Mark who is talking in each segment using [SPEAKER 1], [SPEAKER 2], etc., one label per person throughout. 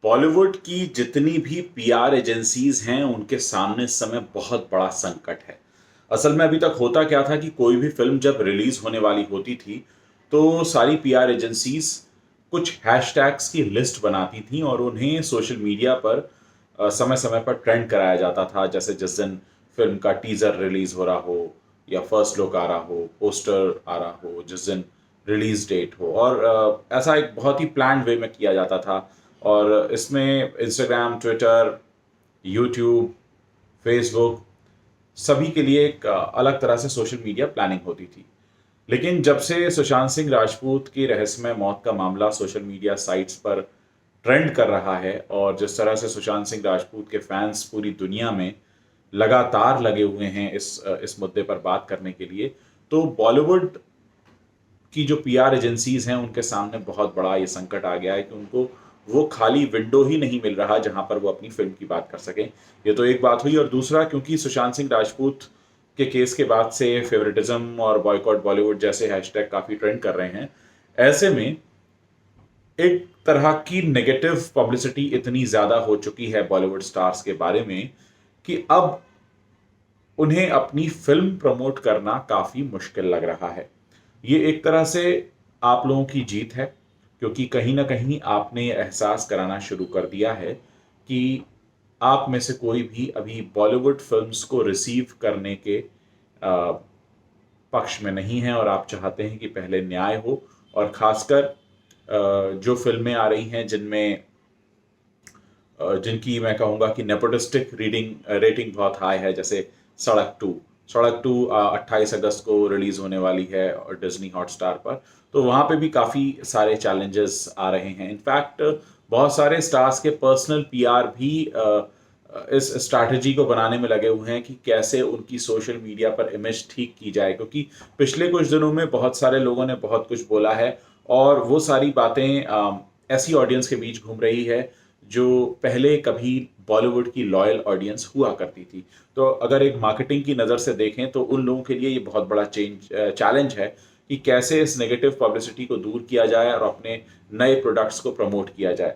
[SPEAKER 1] बॉलीवुड की जितनी भी पीआर एजेंसीज हैं उनके सामने इस समय बहुत बड़ा संकट है। असल में अभी तक होता क्या था कि कोई भी फिल्म जब रिलीज होने वाली होती थी तो सारी पीआर एजेंसीज कुछ हैशटैग्स की लिस्ट बनाती थी और उन्हें सोशल मीडिया पर समय समय पर ट्रेंड कराया जाता था। जैसे जिस दिन फिल्म का टीजर रिलीज हो रहा हो या फर्स्ट लुक आ रहा हो, पोस्टर आ रहा हो, जिस दिन रिलीज डेट हो, और ऐसा एक बहुत ही प्लान्ड वे में किया जाता था। और इसमें इंस्टाग्राम, ट्विटर, यूट्यूब, फेसबुक सभी के लिए एक अलग तरह से सोशल मीडिया प्लानिंग होती थी। लेकिन जब से सुशांत सिंह राजपूत की रहस्यमय मौत का मामला सोशल मीडिया साइट्स पर ट्रेंड कर रहा है और जिस तरह से सुशांत सिंह राजपूत के फैंस पूरी दुनिया में लगातार लगे हुए हैं इस मुद्दे पर बात करने के लिए, तो बॉलीवुड की जो पीआर एजेंसीज हैं उनके सामने बहुत बड़ा ये संकट आ गया है कि उनको वो खाली विंडो ही नहीं मिल रहा जहां पर वो अपनी फिल्म की बात कर सकें। ये तो एक बात हुई, और दूसरा, क्योंकि सुशांत सिंह राजपूत के केस के बाद से फेवरेटिज्म और बॉयकॉट बॉलीवुड जैसे हैशटैग काफी ट्रेंड कर रहे हैं। ऐसे में एक तरह की नेगेटिव पब्लिसिटी इतनी ज्यादा हो चुकी है बॉलीवुड स्टार्स के बारे में कि अब उन्हें अपनी फिल्म प्रमोट करना काफी मुश्किल लग रहा है। ये एक तरह से आप लोगों की जीत है, क्योंकि कहीं ना कहीं आपने ये एहसास कराना शुरू कर दिया है कि आप में से कोई भी अभी बॉलीवुड फिल्म्स को रिसीव करने के अ, पक्ष में नहीं है, और आप चाहते हैं कि पहले न्याय हो। और खासकर जो फिल्में आ रही हैं जिनमें जिनकी मैं कहूँगा कि नेपोटिस्टिक रीडिंग रेटिंग बहुत हाई है, जैसे सड़क टू 28 अगस्त को रिलीज होने वाली है और डिज्नी हॉटस्टार पर। तो वहाँ पे भी काफ़ी सारे चैलेंजेस आ रहे हैं। इनफैक्ट बहुत सारे स्टार्स के पर्सनल पीआर भी इस स्ट्रैटेजी को बनाने में लगे हुए हैं कि कैसे उनकी सोशल मीडिया पर इमेज ठीक की जाए, क्योंकि पिछले कुछ दिनों में बहुत सारे लोगों ने बहुत कुछ बोला है और वो सारी बातें ऐसी ऑडियंस के बीच घूम रही है जो पहले कभी बॉलीवुड की लॉयल ऑडियंस हुआ करती थी। तो अगर एक मार्केटिंग की नज़र से देखें तो उन लोगों के लिए ये बहुत बड़ा चैलेंज है कि कैसे इस नेगेटिव पब्लिसिटी को दूर किया जाए और अपने नए प्रोडक्ट्स को प्रमोट किया जाए।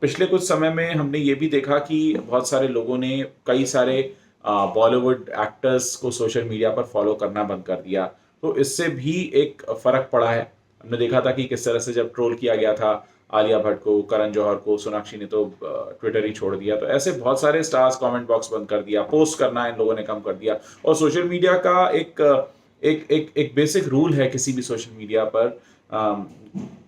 [SPEAKER 1] पिछले कुछ समय में हमने ये भी देखा कि बहुत सारे लोगों ने कई सारे बॉलीवुड एक्टर्स को सोशल मीडिया पर फॉलो करना बंद कर दिया। तो इससे भी एक फर्क पड़ा है। हमने देखा था कि किस तरह से जब ट्रोल किया गया था आलिया भट्ट को, करण जौहर को, सोनाक्षी ने तो ट्विटर ही छोड़ दिया। तो ऐसे बहुत सारे स्टार्स कमेंट बॉक्स बंद कर दिया, पोस्ट करना इन लोगों ने कम कर दिया। और सोशल मीडिया का एक बेसिक रूल है किसी भी सोशल मीडिया पर अम,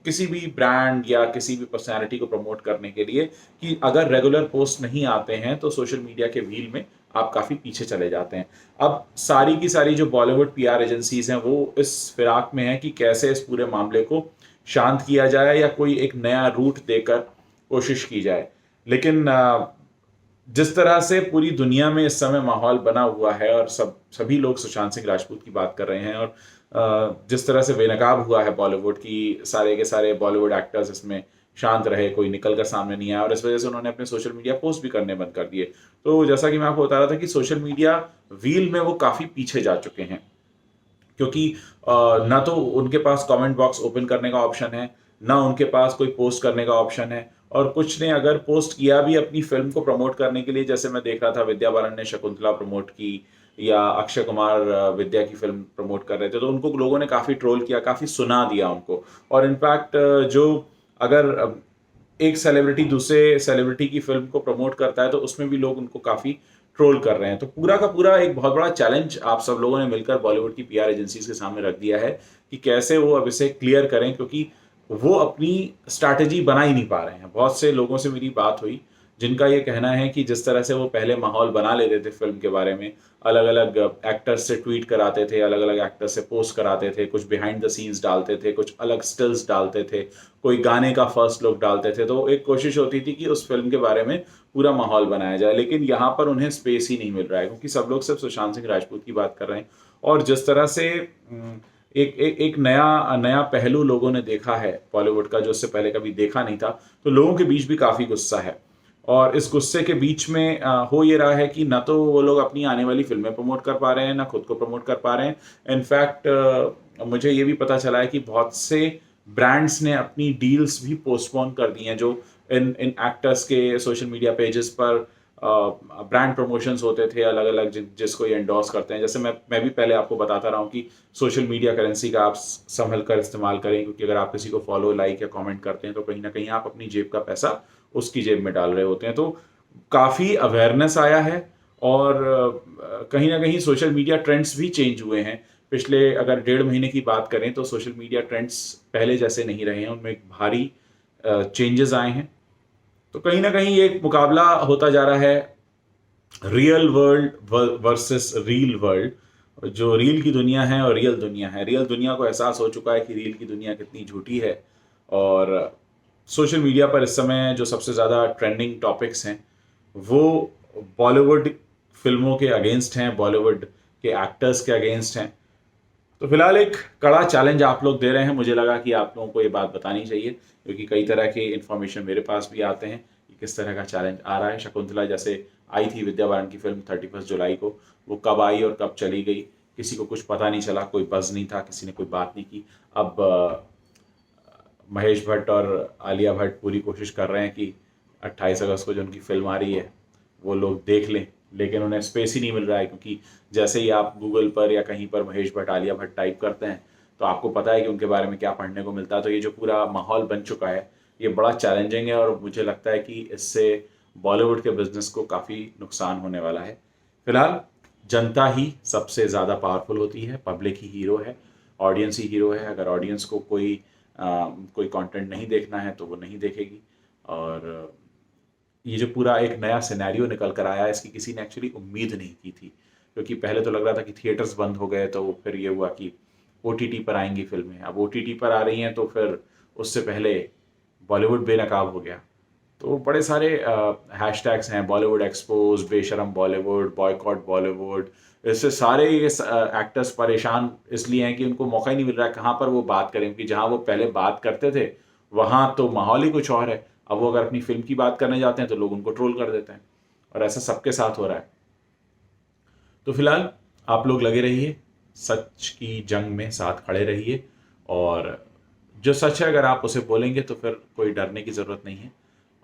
[SPEAKER 1] किसी भी ब्रांड या किसी भी पर्सनालिटी को प्रमोट करने के लिए, कि अगर रेगुलर पोस्ट नहीं आते हैं तो सोशल मीडिया के व्हील में आप काफ़ी पीछे चले जाते हैं। अब सारी की सारी जो बॉलीवुड पीआर एजेंसीज हैं वो इस फिराक में है कि कैसे इस पूरे मामले को शांत किया जाए या कोई एक नया रूट देकर कोशिश की जाए। लेकिन जिस तरह से पूरी दुनिया में इस समय माहौल बना हुआ है और सभी लोग सुशांत सिंह राजपूत की बात कर रहे हैं, और जिस तरह से बेनकाब हुआ है बॉलीवुड की, सारे के सारे बॉलीवुड एक्टर्स इसमें शांत रहे, कोई निकल कर सामने नहीं आया, और इस वजह से उन्होंने अपने सोशल मीडिया पोस्ट भी करने बंद कर दिए। तो जैसा कि मैं आपको बता रहा था कि सोशल मीडिया व्हील में वो काफ़ी पीछे जा चुके हैं, क्योंकि ना तो उनके पास कमेंट बॉक्स ओपन करने का ऑप्शन है, ना उनके पास कोई पोस्ट करने का ऑप्शन है। और कुछ ने अगर पोस्ट किया भी अपनी फिल्म को प्रमोट करने के लिए, जैसे मैं देख रहा था विद्या बालन ने शकुंतला प्रमोट की, या अक्षय कुमार विद्या की फिल्म प्रमोट कर रहे थे, तो उनको लोगों ने काफ़ी ट्रोल किया, काफ़ी सुना दिया उनको। और इनफैक्ट जो अगर एक सेलिब्रिटी दूसरे सेलिब्रिटी की फिल्म को प्रमोट करता है तो उसमें भी लोग उनको काफ़ी ट्रोल कर रहे हैं। तो पूरा का पूरा एक बहुत बड़ा चैलेंज आप सब लोगों ने मिलकर बॉलीवुड की पीआर एजेंसीज के सामने रख दिया है कि कैसे वो अब इसे क्लियर करें, क्योंकि वो अपनी स्ट्रैटेजी बना ही नहीं पा रहे हैं। बहुत से लोगों से मेरी बात हुई जिनका ये कहना है कि जिस तरह से वो पहले माहौल बना लेते थे फिल्म के बारे में, अलग अलग एक्टर्स से ट्वीट कराते थे, अलग अलग एक्टर्स से पोस्ट कराते थे, कुछ बिहाइंड द सीन्स डालते थे, कुछ अलग स्टिल्स डालते थे, कोई गाने का फर्स्ट लुक डालते थे, तो एक कोशिश होती थी कि उस फिल्म के बारे में पूरा माहौल बनाया जाए। लेकिन यहाँ पर उन्हें स्पेस ही नहीं मिल रहा है, क्योंकि सब लोग सिर्फ सुशांत सिंह राजपूत की बात कर रहे हैं। और जिस तरह से एक नया नया पहलू लोगों ने देखा है बॉलीवुड का, जो उससे पहले कभी देखा नहीं था, तो लोगों के बीच भी काफ़ी गुस्सा है। और इस गुस्से के बीच में हो ये रहा है कि ना तो वो लोग अपनी आने वाली फिल्में प्रमोट कर पा रहे हैं, ना खुद को प्रमोट कर पा रहे हैं। इनफैक्ट मुझे ये भी पता चला है कि बहुत से ब्रांड्स ने अपनी डील्स भी पोस्टपोन कर दी हैं, जो इन इन एक्टर्स के सोशल मीडिया पेजेस पर ब्रांड प्रमोशंस होते थे अलग अलग, जिसको ये एंडोर्स करते हैं। जैसे मैं भी पहले आपको बताता रहा हूँ कि सोशल मीडिया करेंसी का आप संभल कर इस्तेमाल करें, क्योंकि अगर आप किसी को फॉलो, लाइक या कमेंट करते हैं तो कहीं ना कहीं आप अपनी जेब का पैसा उसकी जेब में डाल रहे होते हैं। तो काफ़ी अवेयरनेस आया है, और कहीं ना कहीं सोशल मीडिया ट्रेंड्स भी चेंज हुए हैं। पिछले अगर 1.5 महीने की बात करें तो सोशल मीडिया ट्रेंड्स पहले जैसे नहीं रहे हैं, उनमें एक भारी चेंजेस आए हैं। तो कहीं ना कहीं एक मुकाबला होता जा रहा है, real world versus reel world. जो रील की दुनिया है और रियल दुनिया है, रियल दुनिया को एहसास हो चुका है कि रील की दुनिया कितनी झूठी है। और सोशल मीडिया पर इस समय जो सबसे ज़्यादा ट्रेंडिंग टॉपिक्स हैं वो बॉलीवुड फिल्मों के अगेंस्ट हैं, बॉलीवुड के एक्टर्स के अगेंस्ट हैं। तो फिलहाल एक कड़ा चैलेंज आप लोग दे रहे हैं, मुझे लगा कि आप लोगों को ये बात बतानी चाहिए, क्योंकि कई तरह के इन्फॉर्मेशन मेरे पास भी आते हैं कि किस तरह का चैलेंज आ रहा है। शकुंतला जैसे आई थी विद्या बालन की फिल्म 31 जुलाई को, वो कब आई और कब चली गई किसी को कुछ पता नहीं चला, कोई बज़ नहीं था, किसी ने कोई बात नहीं की। अब महेश भट्ट और आलिया भट्ट पूरी कोशिश कर रहे हैं कि 28 अगस्त को जो उनकी फिल्म आ रही है वो लोग देख लें, लेकिन उन्हें स्पेस ही नहीं मिल रहा है, क्योंकि जैसे ही आप गूगल पर या कहीं पर महेश भट्ट, आलिया भट्ट टाइप करते हैं तो आपको पता है कि उनके बारे में क्या पढ़ने को मिलता है। तो ये जो पूरा माहौल बन चुका है ये बड़ा चैलेंजिंग है, और मुझे लगता है कि इससे बॉलीवुड के बिजनेस को काफ़ी नुकसान होने वाला है। फिलहाल जनता ही सबसे ज़्यादा पावरफुल होती है, पब्लिक ही हीरो है, ऑडियंस ही हीरो है। अगर ऑडियंस को कोई कंटेंट नहीं देखना है तो वो नहीं देखेगी। और ये जो पूरा एक नया सिनेरियो निकल कर आया है, इसकी किसी ने एक्चुअली उम्मीद नहीं की थी, क्योंकि पहले तो लग रहा था कि थिएटर्स बंद हो गए, तो फिर ये हुआ कि ओटीटी पर आएंगी फिल्में। अब ओटीटी पर आ रही हैं तो फिर उससे पहले बॉलीवुड बेनकाब हो गया। तो बड़े सारे हैशटैग्स हैं, बॉलीवुड एक्सपोज, बेशरम बॉलीवुड, बॉयकॉट बॉलीवुड। इससे सारे ये एक्टर्स परेशान इसलिए हैं कि उनको मौका ही नहीं मिल रहा है कहाँ पर वो बात करें, क्योंकि जहाँ वो पहले बात करते थे वहाँ तो माहौल ही कुछ और है। अब वो अगर अपनी फिल्म की बात करने जाते हैं तो लोग उनको ट्रोल कर देते हैं, और ऐसा सबके साथ हो रहा है। तो फिलहाल आप लोग लगे रहिए, सच की जंग में साथ खड़े रहिए, और जो सच है अगर आप उसे बोलेंगे तो फिर कोई डरने की ज़रूरत नहीं है।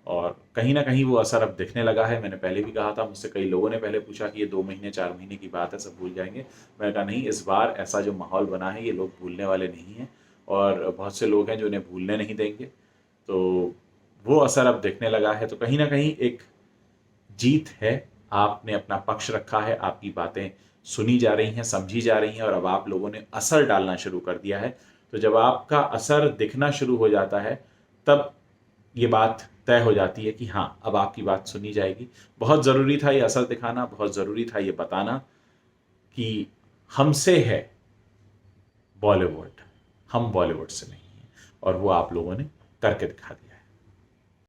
[SPEAKER 1] और कहीं ना कहीं वो असर अब दिखने लगा है। मैंने पहले भी कहा था, मुझसे कई लोगों ने पहले पूछा कि ये 2 महीने 4 महीने की बात है, सब भूल जाएंगे। मैंने कहा नहीं, इस बार ऐसा जो माहौल बना है ये लोग भूलने वाले नहीं हैं, और बहुत से लोग हैं जो इन्हें भूलने नहीं देंगे। तो वो असर अब दिखने लगा है। तो कहीं ना कहीं एक जीत है, आपने अपना पक्ष रखा है, आपकी बातें सुनी जा रही हैं, समझी जा रही हैं, और अब आप लोगों ने असर डालना शुरू कर दिया है। तो जब आपका असर दिखना शुरू हो जाता है तब ये बात तय हो जाती है कि हाँ, अब आपकी बात सुनी जाएगी। बहुत ज़रूरी था ये असर दिखाना, बहुत ज़रूरी था ये बताना कि हमसे है बॉलीवुड, हम बॉलीवुड से नहीं हैं, और वो आप लोगों ने करके दिखा दिया।